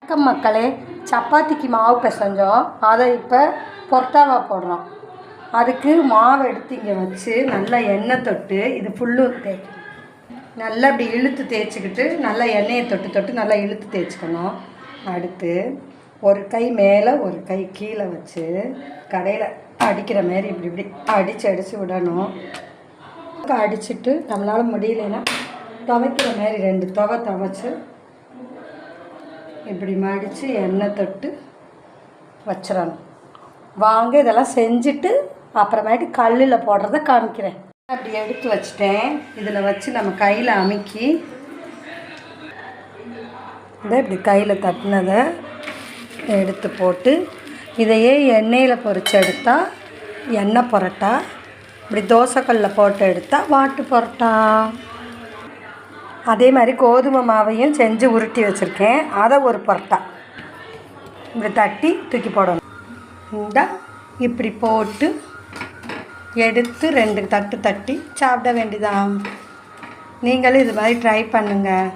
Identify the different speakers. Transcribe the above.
Speaker 1: வணக்கம் மக்களே, சப்பாத்திக்கு மாவு பிசைஞ்சோம். அதை இப்போ பொரோட்டாவாக போடுறோம். அதுக்கு மாவு எடுத்து இங்கே வச்சு நல்லா எண்ணெய் தொட்டு இது ஃபுல்லும் நல்லா இப்படி இழுத்து தேய்ச்சிக்கிட்டு நல்லா எண்ணெயை தொட்டு நல்லா இழுத்து தேய்ச்சிக்கணும். அடுத்து ஒரு கை மேலே ஒரு கை கீழே வச்சு கடையில் அடிக்கிற மாதிரி இப்படி அடித்து விடணும். அடிச்சுட்டு நம்மளால் முடியலைன்னா துவைக்கிற மாதிரி 2 துவைச்சு இப்படி மடித்து எண்ணெய் தொட்டு வச்சிடணும். வாங்க இதெல்லாம் செஞ்சுட்டு அப்புறமேட்டு கல்லில் போடுறத காமிக்கிறேன். அப்படி எடுத்து வச்சிட்டேன். இதில் வச்சு நம்ம கையில் அமுக்கி இப்படி கையில் தட்டினதை எடுத்து போட்டு இதையே எண்ணெயில் பொரித்து எடுத்தால் எண்ணெய் பரோட்டா, இப்படி தோசைக்கல்லில் போட்டு எடுத்தால் வாட்டு பரோட்டா. அதே மாதிரி கோதுமை மாவையும் செஞ்சு உருட்டி வச்சுருக்கேன். அதை ஒரு பரோட்டா இப்படி தட்டி தூக்கி போடணும். இப்படி போட்டு எடுத்து 2 தட்டு தட்டி சாப்பிட வேண்டியதான். நீங்களும் இது மாதிரி ட்ரை பண்ணுங்கள்.